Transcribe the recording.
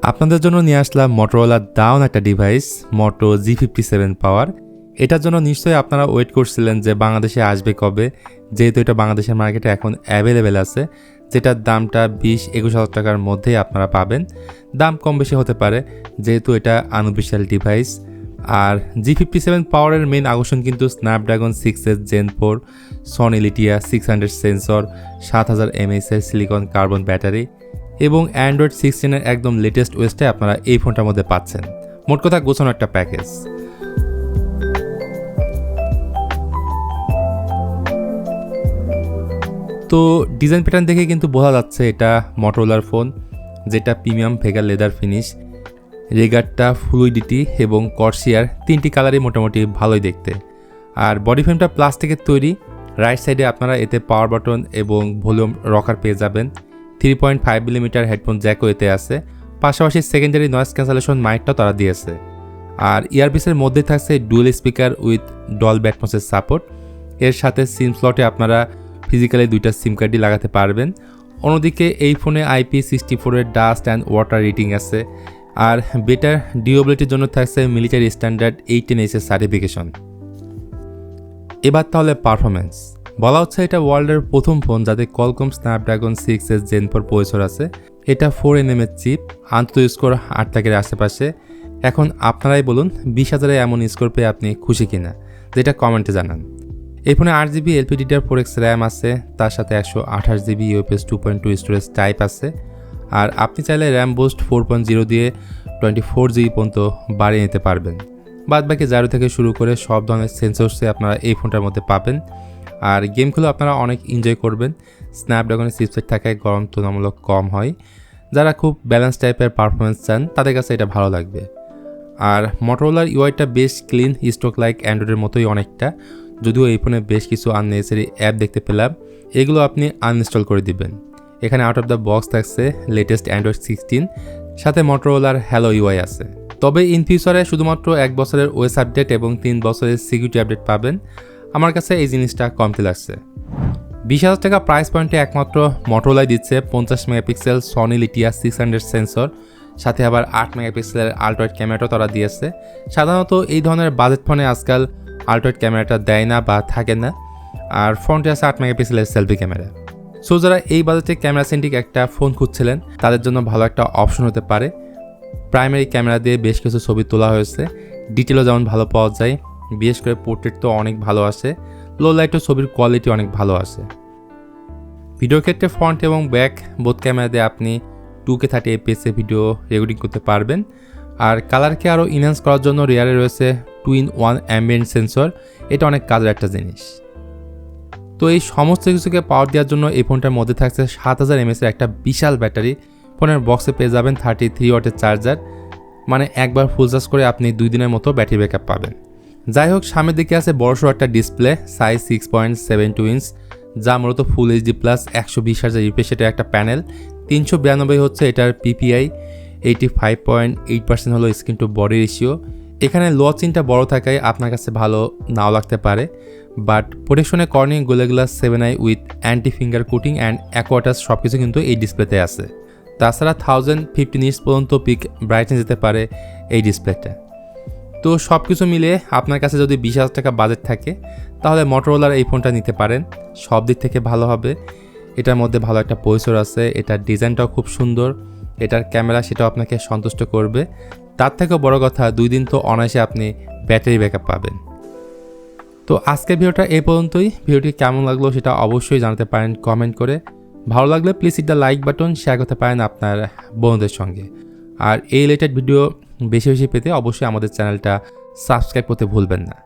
আপনাদের জন্য নিয়ে আসলাম মোটরোলার দারুণ একটা ডিভাইস মোটো G57 পাওয়ার। এটার জন্য নিশ্চয়ই আপনারা ওয়েট করছিলেন যে বাংলাদেশে আসবে কবে, যেহেতু এটা বাংলাদেশের মার্কেটে এখন অ্যাভেলেবেল আছে, যেটার দামটা 20-21 হাজার টাকার মধ্যেই আপনারা পাবেন। দাম কম বেশি হতে পারে যেহেতু এটা আনঅফিশিয়াল ডিভাইস। আর G57 পাওয়ারের মেইন আকর্ষণ কিন্তু Snapdragon 6s Gen 4, Sony Lytia 600 sensor, 7000 mAh এর সিলিকন কার্বন ব্যাটারি এবং অ্যান্ড্রয়েড 16 এর একদম লেটেস্ট ওয়েস্টে আপনারা এই ফোনটার মধ্যে পাচ্ছেন। মোট কথা গোছানো একটা প্যাকেজ। তো ডিজাইন প্যাটার্ন দেখে কিন্তু বোঝা যাচ্ছে এটা মোটরোলার ফোন, যেটা প্রিমিয়াম ভেগার লেদার ফিনিশ, রেগারটা ফ্লুইডিটি এবং কর্সিয়ার তিনটি কালারই মোটামুটি ভালোই দেখতে। আর বডি ফ্রেমটা প্লাস্টিকের তৈরি। রাইট সাইডে আপনারা এতে পাওয়ার বাটন এবং ভলিউম রকার পেয়ে যাবেন। 3.5 মিলিমিটার হেডফোন জ্যাকও এতে আছে, পাশাপাশি সেকেন্ডারি নয়েজ ক্যান্সেলেশন মাইকটাও তারা দিয়েছে। আর ইয়ারপিসের মধ্যে থাকছে ডুয়েল স্পিকার উইথ ডলবি অ্যাটমসের সাপোর্ট। এর সাথে সিম স্লটে আপনারা ফিজিক্যালি দুইটা সিম কার্ডই লাগাতে পারবেন। অন্যদিকে এই ফোনে IP64 এর ডাস্ট অ্যান্ড ওয়াটার রেটিং আছে। আর বেটার ডিউরেবিলিটির জন্য থাকছে মিলিটারি স্ট্যান্ডার্ড 18H এর সার্টিফিকেশন। এবার তাহলে পারফরমেন্স। বলা হচ্ছে এটা ওয়ার্ল্ডের প্রথম ফোন যাতে Qualcomm Snapdragon 6s Gen 4 processor আছে। এটা 4nm এর চিপ, আন্তঃ স্কোর 8 লাখের আশেপাশে। এখন আপনারাই বলুন 20,000-এ এমন স্কোর পেয়ে আপনি খুশি কিনা, যেটা কমেন্টে জানান। এই ফোনে 8GB LPDDR4X র্যাম আছে, তার সাথে 128GB UFS 2.2 স্টোরেজ টাইপ আছে। আর আপনি চাইলে র্যাম বুস্ট 4.0 দিয়ে 24GB পর্যন্ত বাড়িয়ে নিতে পারবেন। বাদবাকি 0 থেকে শুরু করে সব ধরনের সেন্সরসে আপনারা এই ফোনটার মধ্যে পাবেন। আর গেমগুলো আপনারা অনেক এনজয় করবেন। স্ন্যাপড্রাগনের চিপসেট থাকায় গরম তুলনামূলক কম হয়। যারা খুব ব্যালেন্স টাইপের পারফরমেন্স চান তাদের কাছে এটা ভালো লাগবে। আর মোটরোলার ইউআইটা বেশ ক্লিন, স্টক লাইক অ্যান্ড্রয়েডের মতোই অনেকটা। যদিও এই ফোনে বেশ কিছু আননেসেসারি অ্যাপ দেখতে পেলাম, এগুলো আপনি আনইনস্টল করে দিবেন। এখানে আউট অফ দ্য বক্স থাকছে লেটেস্ট অ্যান্ড্রয়েড 16, সাথে মোটরোলার হ্যালো ইউআই আছে। তবে ইন ফিউচারে শুধুমাত্র 1 বছরের ওএস আপডেট এবং 3 বছরের সিকিউরিটি আপডেট পাবেন। আমার কাছে এই জিনিসটা কমতে লাগছে। 20,000 টাকা প্রাইস পয়েন্টে একমাত্র মোটরোলাই দিচ্ছে 50 মেগাপিক্সেল সনি লিটিয়া 600 সেন্সর, সাথে আবার 8 মেগাপিক্সেলের আল্ট্রাওয়াইড ক্যামেরাটাও তারা দিয়েছে। সাধারণত এই ধরনের বাজেট ফোনে আজকাল আল্ট্রাওয়াইড ক্যামেরাটা দেয় না বা থাকে না। আর ফ্রন্টে আছে 8 মেগাপিক্সেলের সেলফি ক্যামেরা। সো যারা এই বাজেটে ক্যামেরা সেন্ট্রিক একটা ফোন খুঁজছিলেন তাদের জন্য ভালো একটা অপশন হতে পারে। প্রাইমারি ক্যামেরা দিয়ে বেশ কিছু ছবি তোলা হয়েছে, ডিটেলও যেমন ভালো পাওয়া যায়, বিশেষ করে পোর্ট্রেট তো অনেক ভালো আসে, লো লাইটও ছবির কোয়ালিটি অনেক ভালো আসে। ভিডিওর ক্ষেত্রে ফ্রন্ট এবং ব্যাক বোথ ক্যামেরা দিয়ে আপনি 2K 30fps এ ভিডিও রেকর্ডিং করতে পারবেন। আর কালারকে আরও ইনহ্যান্স করার জন্য রিয়ারে রয়েছে 2-in-1 অ্যাম্বিয়েন্ট সেন্সর, এটা অনেক কাজের একটা জিনিস। তো এই সমস্ত কিছুকে পাওয়ার দেওয়ার জন্য এই ফোনটার মধ্যে থাকছে 7000 mAh এর একটা বিশাল ব্যাটারি। ফোনের বক্সে পেয়ে যাবেন 33 ওয়াটের চার্জার, মানে একবার ফুল চার্জ করে আপনি 2 দিনের মতো ব্যাটারি ব্যাকআপ পাবেন। যাই হোক, সামনের দিকে আছে বড়সড় একটা ডিসপ্লে, সাইজ 6.72 ইঞ্চ, যা মূলত ফুল এইচডি প্লাস 120Hz রিফ্রেশের একটা প্যানেল। 392 হচ্ছে এটার PPI, 85.8% হলো স্ক্রিন টু বডি রেশিও। এখানে লো চিনটা বড় থাকায় আপনার কাছে ভালো নাও লাগতে পারে, বাট প্রোটেকশনে Corning Gorilla Glass 7i with anti finger coating and AquaTouch সব কিছু কিন্তু এই ডিসপ্লেতে আছে। তাছাড়া 1050 নিটস পর্যন্ত পিক ব্রাইটনেস যেতে পারে এই ডিসপ্লেটা। তো সব কিছু মিলিয়ে আপনার কাছে যদি 20,000 টাকা বাজেট থাকে তাহলে মোটরোলার এই ফোনটা নিতে পারেন। সব দিক থেকে ভালো হবে। এটার মধ্যে ভালো একটা প্রসেসর আছে, এটার ডিজাইনটাও খুব সুন্দর, এটার ক্যামেরা সেটাও আপনাকে সন্তুষ্ট করবে। তার থেকেও বড় কথা, 2 দিন তো অনায়াসে আপনি ব্যাটারি ব্যাকআপ পাবেন। তো আজকের ভিডিওটা এই পর্যন্তই। ভিডিওটি কেমন লাগলো সেটা অবশ্যই জানাতে পারেন কমেন্ট করে। ভালো লাগলে please hit the like button, share করতে পারেন আপনার বন্ধুদের সঙ্গে। আর এই রিলেটেড ভিডিও বেশি বেশি পেতে অবশ্যই আমাদের চ্যানেলটা সাবস্ক্রাইব করতে ভুলবেন না।